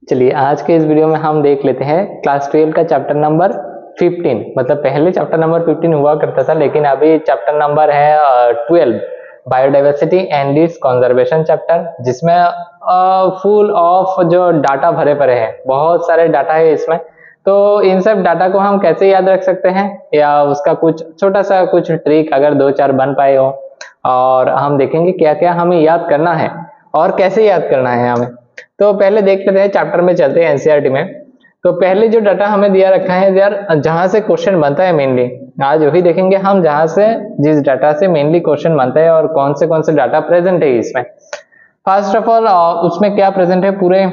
चलिए आज के इस वीडियो में हम देख लेते हैं क्लास 12 का चैप्टर नंबर 15। मतलब पहले चैप्टर नंबर 15 हुआ करता था, लेकिन अभी चैप्टर नंबर है 12 biodiversity and it's conservation chapter, जिसमें फुल ऑफ जो डाटा भरे पड़े हैं, बहुत सारे डाटा है इसमें। तो इन सब डाटा को हम कैसे याद रख सकते हैं, या उसका कुछ छोटा सा कुछ ट्रिक अगर 2-4 बन पाए हो, और हम देखेंगे क्या क्या हमें याद करना है और कैसे याद करना है हमें। तो पहले देख लेते हैं, चैप्टर में चलते हैं एनसीईआरटी में। तो पहले जो डाटा हमें दिया रखा है यार, जहां से क्वेश्चन बनता है मेनली, आज वही देखेंगे हम, जहां से जिस डाटा से मेनली क्वेश्चन बनता है और कौन से डाटा प्रेजेंट है इसमें। फर्स्ट ऑफ ऑल उसमें क्या प्रेजेंट है, पूरे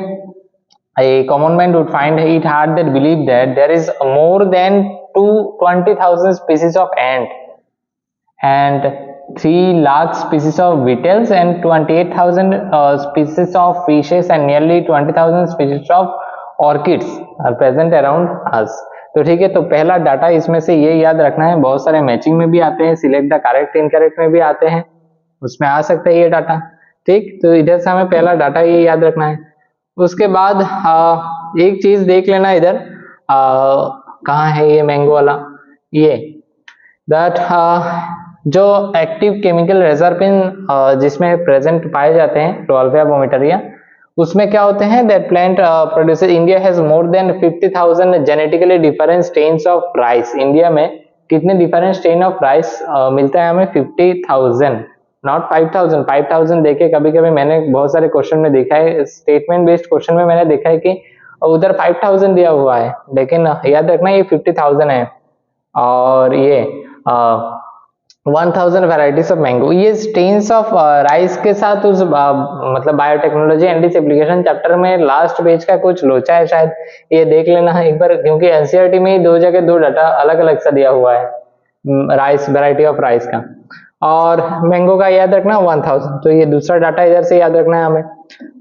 a common man would find it hard that believe that there is more than 20,000 species of ant and 3 lakh species of beetles and 28,000 species of fishes and nearly 20,000 species of orchids are present around us। तो ठीक है, तो पहला data इसमें से ये याद रखना है। बहुत सारे मैचिंग में भी आते हैं, सिलेक्ट द करेक्ट इनकरेक्ट में भी आते हैं, उसमें आ सकता है ये डाटा। ठीक, तो इधर से हमें पहला डाटा ये याद रखना है। उसके बाद एक चीज देख लेना इधर, कहाँ है ये मैंगो वाला, ये दैट जो एक्टिव केमिकल रिजर्व इन जिसमें प्रेजेंट पाए जाते हैं रोल्फिया वोमिटरिया, उसमें क्या होते हैं, that plant produces, India has more than 50,000 genetically different strains of rice. India में कितने डिफरेंट स्ट्रेन ऑफ राइस मिलता है हमें, 50,000, नॉट 5,000। 5,000 देखे कभी कभी मैंने बहुत सारे क्वेश्चन में देखा है, स्टेटमेंट बेस्ड क्वेश्चन में मैंने देखा है कि उधर 5,000 दिया हुआ है, लेकिन याद रखना ये 50,000 है। और ये 1,000 वेराइटीज ऑफ मैंगो, ये स्टेन्स ऑफ राइस के साथ उस मतलब biotechnology and its application chapter में लास्ट पेज का कुछ लोचा है शायद, ये देख लेना है एक बार, क्योंकि एनसीईआरटी में दो जगह दो डाटा अलग अलग सा दिया हुआ है राइस, वेराइटी ऑफ राइस का, और मैंगो का याद रखना 1,000। तो ये दूसरा डाटा इधर से याद रखना है हमें।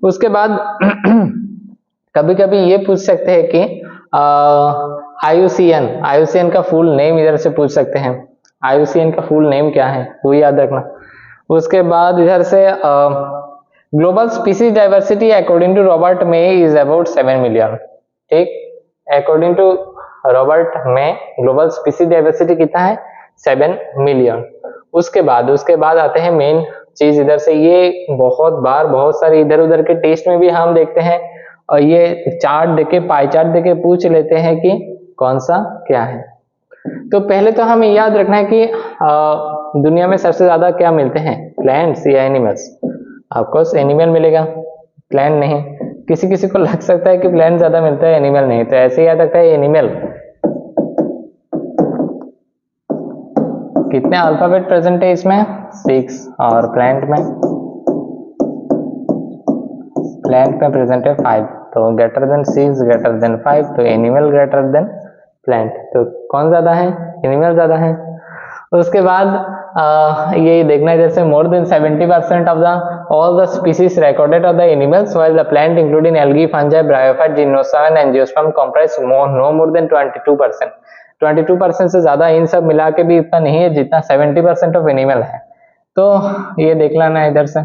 उसके बाद कभी कभी ये पूछ सकते हैं कि आईयूसीएन का फुल नेम इधर से पूछ सकते हैं, आईयूसीएन का फुल नेम क्या है वो याद रखना। उसके बाद इधर से global species diversity according to Robert May is about 7 million. ठीक, according to Robert May global species diversity कितना है, 7 मिलियन। उसके बाद आते हैं मेन चीज इधर से, ये बहुत सारे इधर उधर के टेस्ट में भी हम देखते हैं, और ये चार्ट देके, पाई चार्ट देके पूछ लेते हैं कि कौन सा क्या है। तो पहले तो हमें याद रखना है कि दुनिया में सबसे ज्यादा क्या मिलते हैं, प्लांट्स या एनिमल्स। ऑफकोर्स एनिमल मिलेगा, प्लांट नहीं। किसी किसी को लग सकता है कि प्लांट ज्यादा मिलता है, एनिमल नहीं, तो ऐसे याद रखता है एनिमल। कितने अल्फाबेट प्रेजेंट है इसमें, 6, और प्लांट में प्रेजेंट है 5। तो ग्रेटर देन 6 ग्रेटर देन 5, तो एनिमल ग्रेटर देन प्लांट। तो कौन ज्यादा है, एनिमल ज्यादा है। उसके बाद ये देखना इधर से, more than 70% of the all the species recorded of the animals while the plant including algae, fungi, bryophyte, gymnosperm and angiosperm comprise no more than 22%। 22% से ज्यादा इन सब मिला के भी इतना नहीं है जितना 70% ऑफ एनिमल है। तो ये देख लेना इधर से।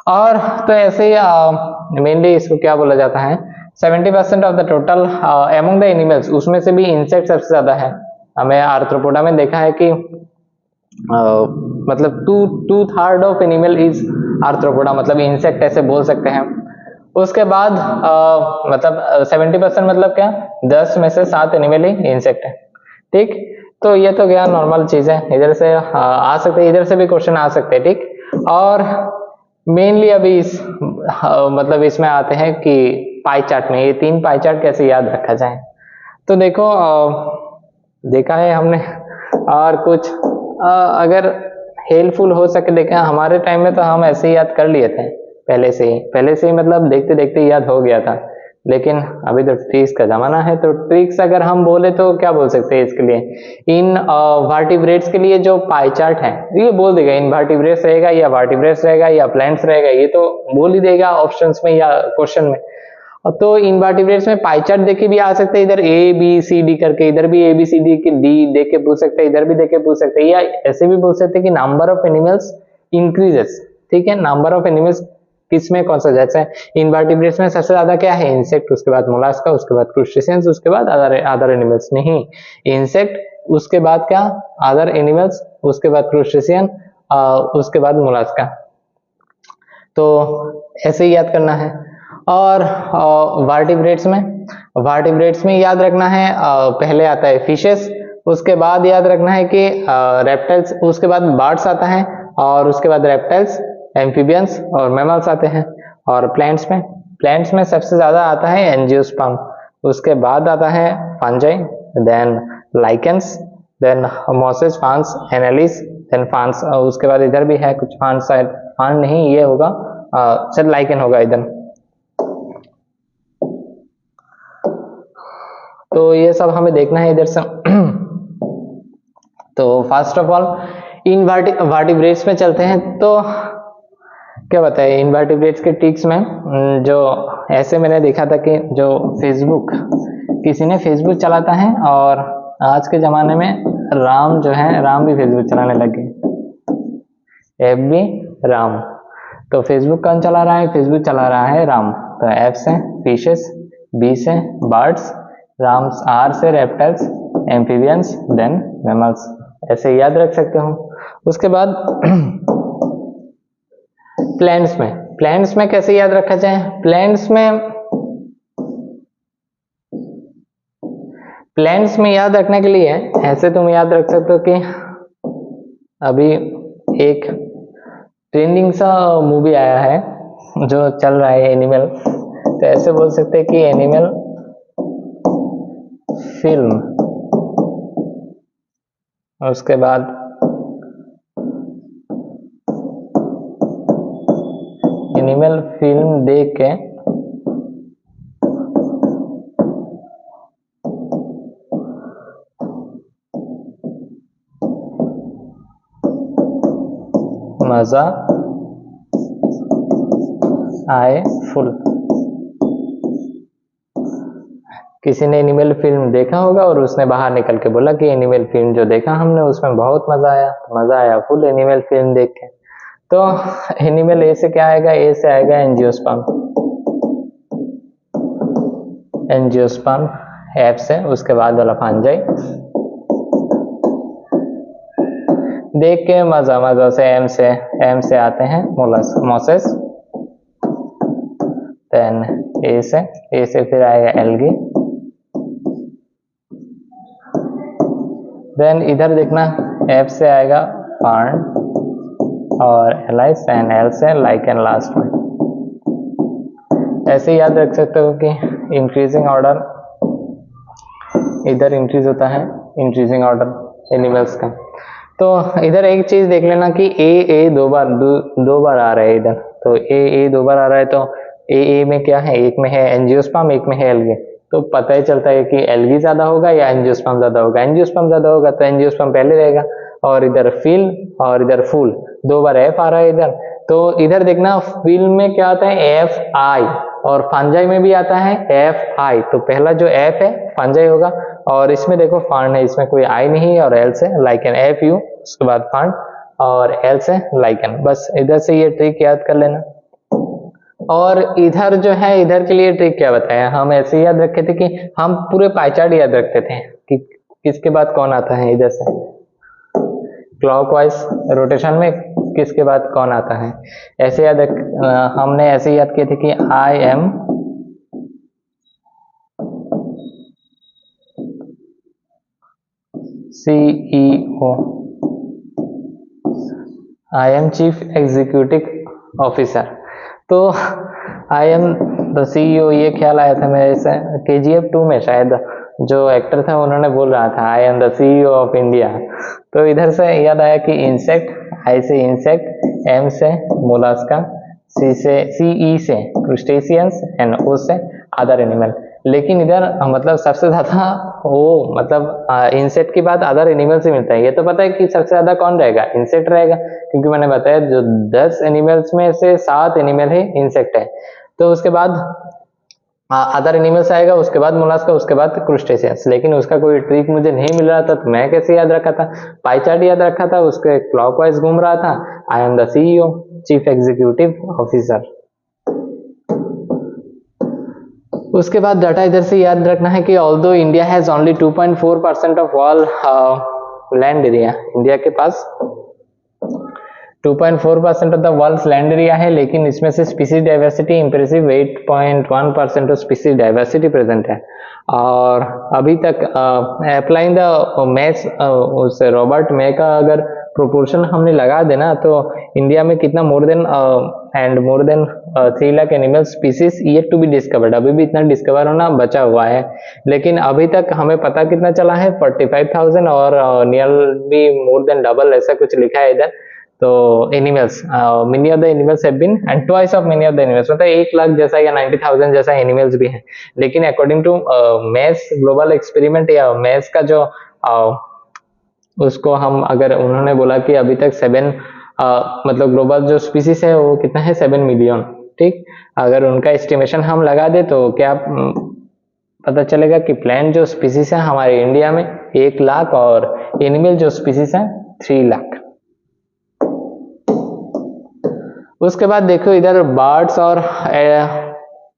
और तो ऐसे ही मेनली इसको क्या बोला जाता है, 70% of the total among the animals, उसमें से भी इंसेक्ट सबसे ज्यादा है। हमें आर्थ्रोपोडा में देखा है कि मतलब 2/3 ऑफ एनिमल इज आर्थ्रोपोडा, मतलब इंसेक्ट ऐसे बोल सकते हैं। उसके बाद मतलब 70% मतलब क्या, 10 में से 7 एनिमल ही इंसेक्ट है। ठीक, तो ये तो क्या नॉर्मल चीज है, इधर से आ सकते हैं, इधर से भी क्वेश्चन आ सकते हैं। ठीक, और मेनली अभी मतलब इसमें आते हैं कि पाई चार्ट में, ये 3 पाई चार्ट कैसे याद रखा जाए। तो देखो देखा है हमने, और कुछ अगर हेल्पफुल हो सके देखा, हमारे टाइम में तो हम ऐसे ही याद कर लिए थे पहले से ही मतलब देखते देखते याद हो गया था। लेकिन अभी तो ट्रिक्स का जमाना है, तो ट्रिक्स अगर हम बोले तो क्या बोल सकते हैं इसके लिए, इन वर्टिब्रेट्स के लिए जो पाई चार्ट है ये बोल देगा, इन वर्टिब्रेट्स रहेगा या वर्टिब्रेट्स रहेगा या प्लांट्स रहेगा, ये तो बोल ही देगा ऑप्शंस में या क्वेश्चन में। तो इनवर्टिब्रेट्स में पाई चार्ट देके भी आ सकते हैं, इधर ए बी सी डी करके, इधर भी A B C D D देख के पूछ सकते हैं, इधर भी देख के पूछ सकते हैं, या ऐसे भी बोल सकते हैं कि नंबर ऑफ एनिमल्स इंक्रीजेस। ठीक है, नंबर ऑफ एनिमल्स किस में कौन सा, जैसे इनवर्टिब्रेट्स में सबसे ज्यादा क्या है, इंसेक्ट, उसके बाद मोलास्का, उसके बाद क्रूस्टेशियंस, उसके बाद अदर एनिमल्स। नहीं, इंसेक्ट, उसके बाद क्या, अदर एनिमल्स, उसके बाद क्रूस्टेशियन, उसके बाद मोलास्का। तो ऐसे ही याद करना है। और वर्टिब्रेट्स में याद रखना है, पहले आता है फिशेस, उसके बाद याद रखना है कि रेप्टाइल्स, उसके बाद बर्ड्स आता है, और उसके बाद रेप्टाइल्स, एम्फीबियंस और मैमल्स आते हैं। और प्लांट्स में सबसे ज्यादा आता है एंजियोस्पर्म, उसके बाद आता है fungi, then lichens, then mosses, ferns, एनालिस, देन फार्न्स, उसके बाद इधर भी है कुछ फार्न्स, शायद फार्न नहीं, ये होगा शायद लाइकेन होगा इधर। तो ये सब हमें देखना है इधर से। तो फर्स्ट ऑफ ऑल इनवर्टिब्रेट्स में चलते हैं। तो क्या बताए इनवर्टिब्रेट्स के टिक्स में, जो ऐसे मैंने देखा था कि जो किसी ने फेसबुक चलाता है, और आज के जमाने में राम भी फेसबुक चलाने लगे, FB राम। तो फेसबुक कौन चला रहा है, फेसबुक चला रहा है राम। तो F से फिशेस, B से बर्ड्स, R से रेप्टाइल्स, एम्फीबियंस, देन मैमल्स, ऐसे याद रख सकते हो। उसके बाद प्लांट्स में कैसे याद रखा जाए, प्लांट्स में याद रखने के लिए ऐसे तुम याद रख सकते हो कि अभी एक ट्रेंडिंग सा मूवी आया है जो चल रहा है एनिमल, तो ऐसे बोल सकते हैं कि एनिमल फिल्म। उसके बाद एनिमल फिल्म देख के मजा आए फुल। किसी ने एनिमल फिल्म देखा होगा और उसने बाहर निकल के बोला कि एनिमल फिल्म जो देखा हमने उसमें बहुत मजा आया फुल एनिमल फिल्म देख के। तो एनिमल ए से क्या आएगा, ए से आएगा एंजियोस्पर्म, एफ से उसके बाद वाला फंजाई, देख के मजा से एम से आते हैं मोसेस, देन ए से फिर आएगा एल्गी, देन इधर देखना एफ से आएगा फार्न और एलाइस, एंड एल से लाइकेन लास्ट में। ऐसे याद रख सकते हो कि इंक्रीजिंग ऑर्डर इधर इंक्रीज होता है, इंक्रीजिंग ऑर्डर एनिमल्स का। तो इधर एक चीज देख लेना कि ए दो बार आ रहा है इधर। तो ए दो बार आ रहा है, तो ए में क्या है, एक में है एंजियोस्पर्म, एक में है एल्गी। तो पता ही चलता है कि एल्गी ज्यादा होगा या एंजियोस्पर्म ज्यादा होगा। एंजियोस्पर्म ज्यादा होगा तो एंजियोस्पर्म पहले रहेगा, और इधर फिल और इधर फूल, दो बार एफ आ रहा है इधर। तो इधर देखना फिल में क्या आता है FI, और फंजाई में भी आता है FI। तो पहला जो F है फंजाई होगा, और इसमें देखो फार्न है, इसमें कोई I नहीं है, और L से लाइकेन FU, उसके बाद फार्न, और L से लाइकेन। बस इधर से ये ट्रिक याद कर लेना। और इधर जो है, इधर के लिए ट्रिक क्या बताया, हम ऐसे याद रखे थे कि हम पूरे पाई चार्ट याद रखते थे कि किसके बाद कौन आता है, इधर से क्लॉकवाइज रोटेशन में किसके बाद कौन आता है। ऐसे हमने ऐसे याद किए थे कि I am CEO, I am chief executive officer. तो I am द CEO, ये ख्याल आया था मेरे से KGF 2 में, शायद जो एक्टर था उन्होंने बोल रहा था I am the CEO of India. तो इधर से याद आया कि इंसेक्ट, I से इंसेक्ट, M से मोलास्का, CE से क्रूस्टेशियंस, एंड O से अदर एनिमल। लेकिन इधर मतलब सबसे ज्यादा वो मतलब इंसेक्ट के बाद अदर एनिमल से मिलता है। ये तो पता है कि सबसे ज्यादा कौन रहेगा, इंसेक्ट रहेगा, क्योंकि मैंने बताया जो 10 एनिमल्स में से 7 एनिमल है इंसेक्ट है। तो उसके बाद अदर एनिमल्स आएगा, उसके बाद मोलास्का, उसके बाद क्रूस्टेशियंस। लेकिन उसका कोई ट्रिक मुझे नहीं मिल रहा था, तो मैं कैसे याद रखा था, पाई चार्ट याद रखा था, उसके क्लॉकवाइज घूम रहा था। I am the CEO, chief executive officer. उसके बाद डाटा इधर से याद रखना है कि although India has only 2.4% of all land area, India के पास 2.4% of the world land area है, लेकिन इसमें से species diversity impressive 8.1% of species diversity present है। और अभी तक अप्लाइंग द मैथ्स उस रॉबर्ट मे का अगर प्रोपोर्शन हमने लगा देना तो इंडिया में कितना more than 3 lakh animal species yet to be discovered, अभी भी इतना डिस्कवर होना बचा हुआ है। लेकिन अभी तक हमें पता कितना चला है 45,000 और near be more than double ऐसा कुछ लिखा है इधर। तो animals many of the animals have been and twice of many of the animals, मतलब 1 लाख जैसा या 90,000 जैसा एनिमल्स भी हैं। लेकिन according to maths global experiment या मैथ्स का जो उसको हम अगर उन्होंने बोला कि अभी तक 7 मतलब ग्लोबल जो स्पीसीज है वो कितना है 7 मिलियन, ठीक। अगर उनका एस्टिमेशन हम लगा दे तो क्या पता चलेगा कि प्लांट जो स्पीसीज है हमारे इंडिया में 1 लाख और एनिमल जो स्पीसीज है 3 लाख। उसके बाद देखो इधर बर्ड्स और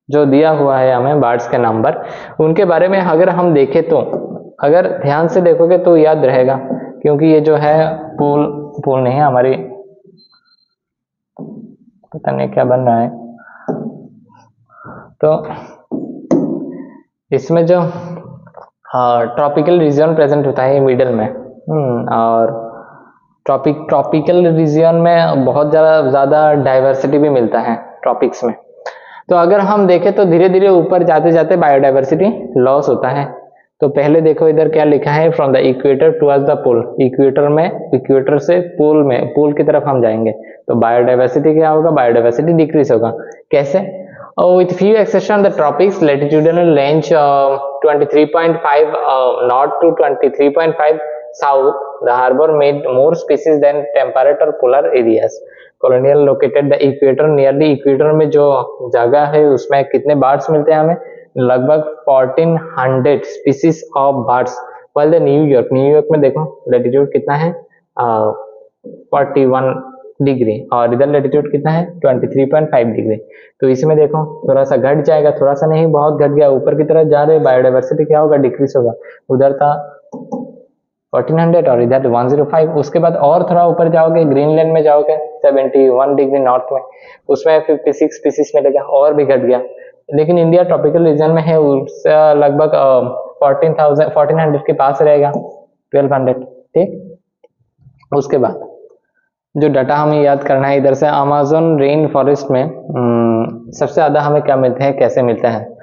जो दिया हुआ है हमें बर्ड्स के नंबर, उनके बारे में अगर हम देखें तो अगर ध्यान से देखोगे तो याद रहेगा, क्योंकि ये जो है पूल नहीं है हमारी, पता नहीं क्या बन रहा है। तो इसमें जो ट्रॉपिकल रीजन प्रेजेंट होता है मिडिल में, और ट्रॉपिकल रीजन में बहुत ज़्यादा डाइवर्सिटी भी मिलता है ट्रॉपिक्स में। तो अगर हम देखें तो धीरे धीरे ऊपर जाते जाते बायोडाइवर्सिटी लॉस होता है। तो पहले देखो इधर क्या लिखा है, from the equator towards the pole, equator से पोल की तरफ हम जाएंगे तो बायोडाइवर्सिटी क्या होगा, बायोडाइवर्सिटी डिक्रीज होगा। कैसे? With few exception the tropics latitudinal range 23.5 north to 23.5 south the harbour made more species than temperate और polar areas. Colonial located the equator, nearly equator में जो जगह है उसमें कितने बर्ड्स मिलते हैं हमें, लगभग 1400 species of birds. While the New York में देखो लैटिट्यूड कितना है 41 डिग्री और इधर लैटिट्यूड कितना है 23.5 डिग्री। तो इसमें देखो थोड़ा सा घट जाएगा, थोड़ा सा नहीं बहुत घट गया, ऊपर की तरफ जा रहे बायोडाइवर्सिटी क्या होगा, डिक्रीज होगा। उधर था 1400 और इधर 105। उसके बाद और थोड़ा ऊपर जाओगे ग्रीनलैंड में जाओगे 71 डिग्री नॉर्थ में, उसमें 56 स्पीसीज मिलेगा और भी घट गया। लेकिन इंडिया ट्रॉपिकल रीजन में है, उससे लगभग 1400 के पास रहेगा 1200, ठीक। उसके बाद जो डाटा हमें याद करना है इधर से, अमेज़न रेन फॉरेस्ट में सबसे ज्यादा हमें क्या मिलते हैं, कैसे मिलते हैं,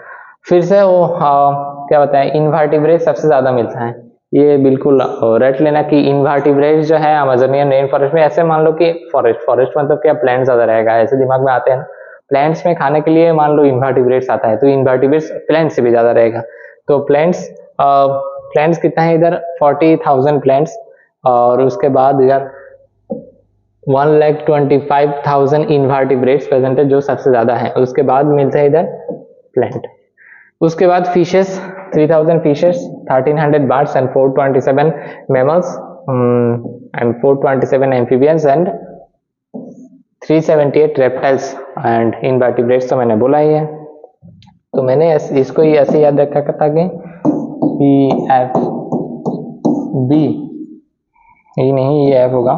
फिर से वो क्या बताएं, इनवर्टिब्रेट सबसे ज्यादा मिलता है। ये बिल्कुल रट लेना कि इनवर्टिब्रेट जो है अमेज़नियन रेन फॉरेस्ट में, ऐसे मान लो कि फॉरेस्ट मतलब क्या प्लांट ज्यादा रहेगा, ऐसे दिमाग में आते हैं ना। प्लांट्स में खाने के लिए मान लो इन्वर्टिब्रेट्स आता है तो इन्वर्टिब्रेट्स प्लांट्स से भी ज्यादा रहेगा। तो प्लांट्स कितना है इधर 40,000 प्लांट्स, और उसके बाद इधर 1,25,000 इन्वर्टिब्रेट्स प्रेजेंट है जो सबसे ज्यादा है। उसके बाद मिलता है इधर प्लांट। उसके बाद fishes 3,000 fishes, 1,300 birds and 427 mammals and 427 amphibians and 378 reptiles and invertebrates तो मैंने बोला ही है। तो मैंने इसको ही ऐसे याद रखा था कि PFB, ये नहीं ये F होगा,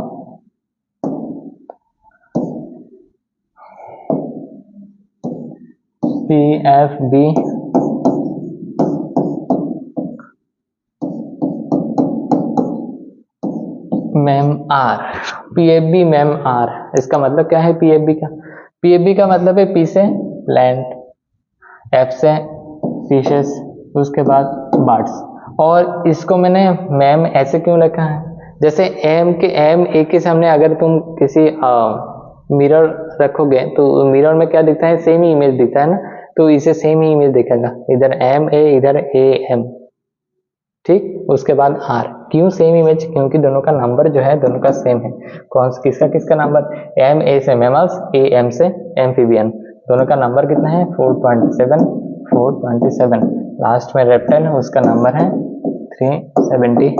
PFB ma'am are, PFB ma'am are. इसका मतलब क्या है PFB का मतलब है P से प्लांट, F से फिशेस, उसके बाद बर्ड्स। और इसको मैंने मैम ऐसे क्यों रखा है, जैसे एम ए के सामने अगर तुम किसी मिरर रखोगे तो मिरर में क्या दिखता है, सेम ही इमेज दिखता है ना, तो इसे सेम ही इमेज दिखेगा, इधर एम ए इधर ए एम, ठीक। उसके बाद आर, क्यों सेम इमेज, क्योंकि दोनों का नंबर जो है दोनों का सेम है। किसका नंबर, एम ए से मैमल्स, ए एम से एम्फीबियन, दोनों का नंबर कितना है 427। लास्ट में रेप्टाइल उसका नंबर है 378।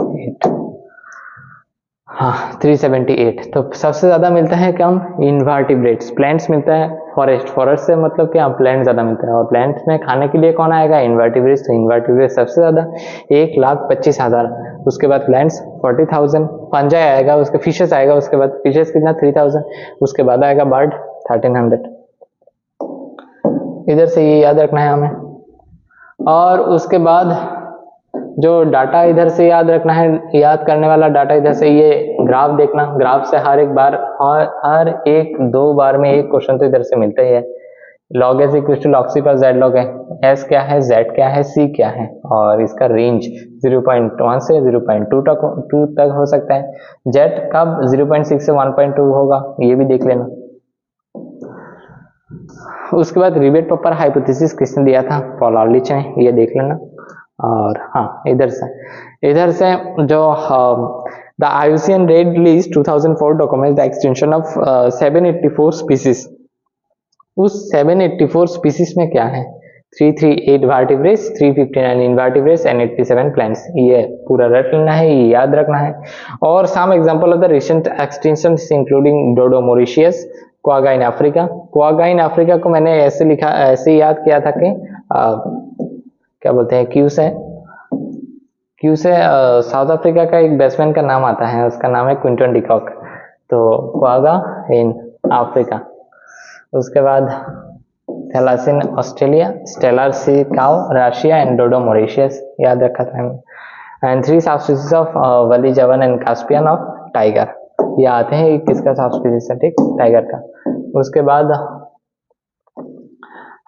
हाँ 378। तो सबसे ज्यादा मिलता है क्या, इन्वर्टिब्रेट्स, प्लांट्स मिलता है, फॉरेस्ट से मतलब क्या, प्लांट ज्यादा मिलता है। और प्लांट्स में खाने के लिए कौन आएगा, इन्वर्टिब्रेट्स। तो इन्वर्टिब्रेट्स सबसे ज्यादा 1,25,000। उसके बाद प्लांट्स 40,000, फंजाई आएगा, उसके फिशेस आएगा, उसके बाद फिशेस कितना 3,000, उसके बाद आएगा बर्ड 1,300। इधर से ये याद रखना है हमें। और उसके बाद जो डाटा इधर से याद रखना है, याद करने वाला डाटा इधर से, ये ग्राफ देखना, ग्राफ से हर एक बार, हर एक 2 बार में एक क्वेश्चन तो इधर से मिलता ही है। log s equal to log c पर z log है, s क्या है, z क्या है, c क्या है, और इसका रेंज 0.1 से 0.2 तक हो सकता है। z कब 0.6 से 1.2 होगा, ये भी देख लेना। उसके बाद रिबेट पेपर हाइपोथेसिस किसने दिया था, पॉल अर्लिच ने, ये देख लेना। और हाँ इधर से जो the IUCN red list 2004 document the extension of 784 species. उस 784 स्पीसीज में क्या है, 338 वर्टिब्रेट्स, 359 इनवर्टिब्रेट्स एंड 87 प्लांट्स। ये पूरा रट लेना है, ये याद रखना है। और some example of the recent extensions including dodo Mauritius, quagga in Africa. Quagga in Africa को मैंने ऐसे लिखा, ऐसे याद किया था कि क्या बोलते हैं, क्यू से साउथ अफ्रीका का एक बैट्समैन का नाम आता है, उसका नाम है क्विंटन डिकॉक। तो क्वागा इन अफ्रीका। उसके बाद thylacine Australia, Steller sea cow Russia and dodo Mauritius, याद रखा था हमने। एंड 3 सबस्पीसीज ऑफ वली जवन एंड कास्पियन ऑफ टाइगर, ये आते हैं, किसका सबस्पीसीज है, ठीक, टाइगर का। उसके बाद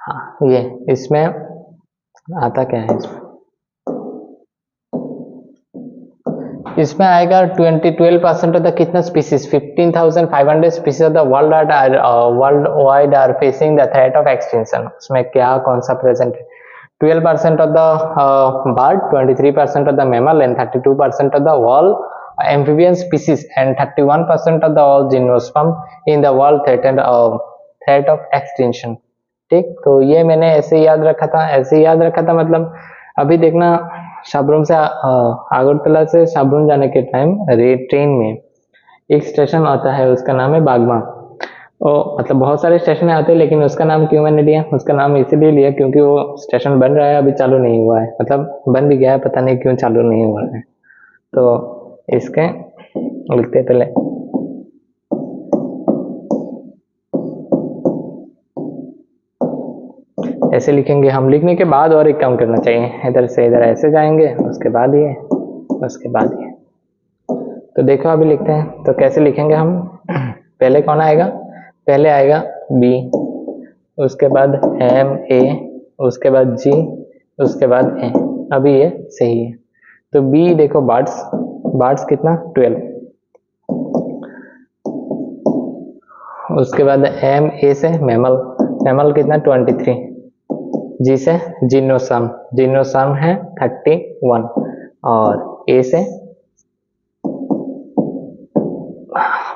हाँ ये इसमें आता क्या है, इसमें आएगा 12% ऑफ द कितना species, 15,500 species of the world wide are facing the threat of extinction. उसमें क्या कौन सा प्रेजेंट है, 12% of the bird, 23% of the mammal and 32% of the all amphibian species and 31% of the all gymnosperm in the world threat of extinction। ठीक, तो ये मैंने ऐसे याद रखा था, मतलब अभी देखना, शाबरूम से आगरतला से शाबरूम जाने के टाइम ट्रेन में एक स्टेशन आता है, उसका नाम है बागमा। मतलब बहुत सारे स्टेशन आते हैं, लेकिन उसका नाम क्यों मैंने लिया, उसका नाम इसीलिए लिया क्योंकि वो स्टेशन बन रहा है, अभी चालू नहीं हुआ है, मतलब बन भी गया है, पता नहीं क्यों चालू नहीं हुआ है। तो इसके लिखते पहले, ऐसे लिखेंगे हम, लिखने के बाद और एक काम करना चाहिए, इधर से इधर ऐसे जाएंगे, उसके बाद ये, उसके बाद ये। तो देखो अभी लिखते हैं, तो कैसे लिखेंगे हम, पहले कौन आएगा, पहले आएगा बी, उसके बाद एम ए, उसके बाद जी, उसके बाद ए। अभी ये सही है, तो बी देखो, बर्ड्स कितना 12, उसके बाद एम ए से मैमल कितना 23, जी से जिनोसर्म है 31, और ए से,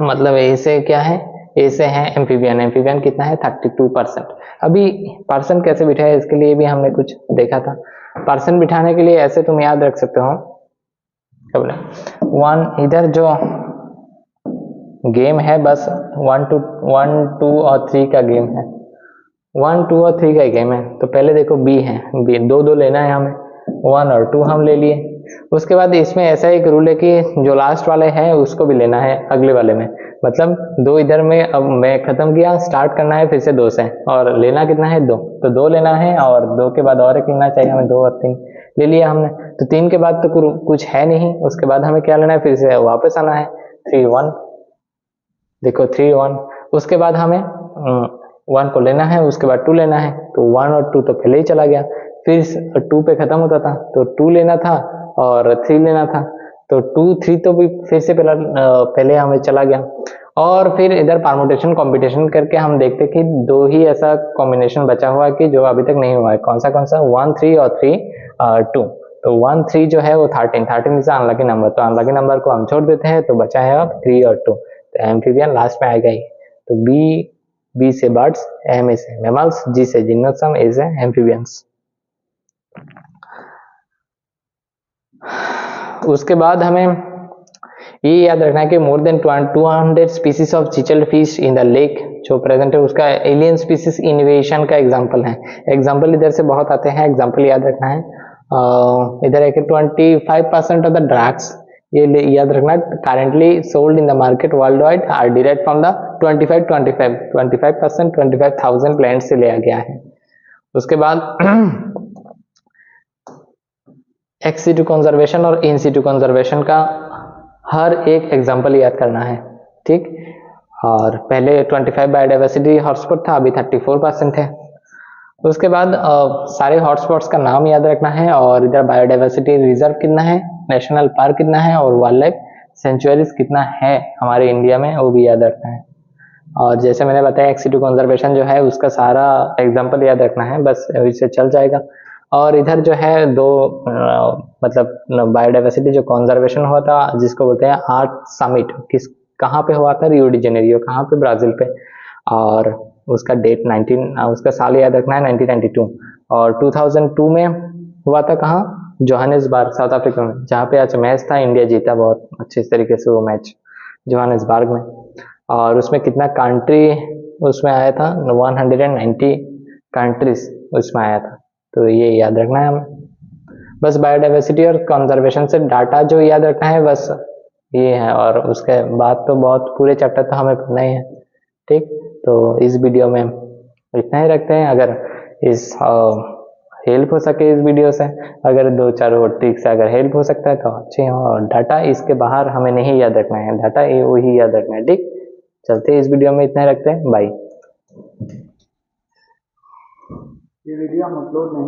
मतलब ए से क्या है, ए से है एम्फीबियन कितना है 32%। अभी परसेंट कैसे बिठाए, इसके लिए भी हमने कुछ देखा था। परसेंट बिठाने के लिए ऐसे तुम याद रख सकते हो, 1 इधर जो गेम है, बस 1 2 और 3 का गेम है, 1 2 और 3 का गेम है। तो पहले देखो बी है, बी 2 लेना है हमें, 1 और 2 हम ले लिए। उसके बाद इसमें ऐसा एक रूल है कि जो लास्ट वाले हैं उसको भी लेना है अगले वाले में, मतलब 2 इधर में, अब मैं खत्म किया, स्टार्ट करना है फिर से 2 से, और लेना कितना है 2, तो 2 लेना है, और 2 के बाद और एक लेना चाहिए हमें, 2 और 3 ले लिया हमने। तो 3 के बाद तो कुछ है नहीं, उसके बाद हमें क्या लेना है, फिर से वापस आना है, 3 1, देखो 3 1, उसके बाद हमें 1 को लेना है, उसके बाद 2 लेना है, तो 1 और 2 तो पहले ही चला गया, फिर 2 पे खत्म होता था, तो 2 लेना था और 3 लेना था, तो 2 3 तो भी फिर से पहले हमें चला गया। और फिर इधर परमुटेशन कॉम्बिनेशन करके हम देखते कि 2 ही ऐसा कॉम्बिनेशन बचा हुआ है कि जो अभी तक नहीं हुआ है, कौन सा 1 3 और 3 2। तो 1 3 जो है वो 13 इज अनलकी नंबर, तो अनलकी नंबर को हम छोड़ देते हैं, तो बचा है अब 3 और 2, तो एम्फीबियन लास्ट में आएगा ही। तो बी से बर्ड्स, एम ए से मैमल्स, जी से जिम्नोसम, ए से एम्फीबियंस। उसके बाद हमें ये याद रखना है कि more than 200 species of cichlid fish in the lake जो प्रेजेंट है उसका एलियन स्पीसीज इन्वेशन का एग्जांपल है। एग्जांपल इधर से बहुत आते हैं, एग्जांपल याद रखना है। इधर है कि 25% ऑफ द ड्रग्स, ये याद रखना, currently sold in the market world wide are derived from the 25% 25,000 plant से लिया गया है। उसके बाद एक्स सिटू कंजर्वेशन और इन सिटू कंजर्वेशन का हर एक एग्जांपल याद करना है, ठीक। और पहले 25 बायोडाइवर्सिटी हॉटस्पॉट था, अभी 34% है। उसके बाद सारे हॉटस्पॉट्स का नाम याद रखना है, और इधर बायोडाइवर्सिटी रिजर्व कितना है, नेशनल पार्क कितना है, और वाइल्ड लाइफ सेंचुरीज कितना है हमारे इंडिया में, वो भी याद रखना है। और जैसे मैंने बताया एक्स सिटू कंजर्वेशन जो है उसका सारा एग्जाम्पल याद रखना है, बस इससे चल जाएगा। और इधर जो है दो मतलब बायोडाइवर्सिटी जो कंजर्वेशन हुआ था जिसको बोलते हैं आर्ट समिट, किस कहाँ पे हुआ था, रियो डी जेनेरियो, कहाँ पे, ब्राजील पे। और उसका डेट उसका साल याद रखना है 1992। और 2002 में हुआ था कहाँ, जोहानिसबर्ग साउथ अफ्रीका में, जहाँ पे आज मैच था, इंडिया जीता बहुत अच्छे तरीके से वो मैच जोहानिसबर्ग में। और उसमें कितना कंट्री उसमें आया था, 190 कंट्रीज उसमें आया था। तो ये याद रखना है हमें। बस बायोडाइवर्सिटी और कंजर्वेशन से डाटा जो याद रखना है बस ये है, और उसके बाद तो बहुत पूरे चैप्टर तो हमें पढ़ना ही है, ठीक। तो इस वीडियो में इतना ही रखते हैं। अगर इस हेल्प हो सके इस वीडियो से, अगर 2-4 और ट्रिक से अगर हेल्प हो सकता है तो अच्छे हो। और डाटा इसके बाहर हमें नहीं याद रखना है, डाटा वही याद रखना है, ठीक। चलते हैं, इस वीडियो में इतना ही रखते हैं, बाय। ये वीडियो हम अपलोड नहीं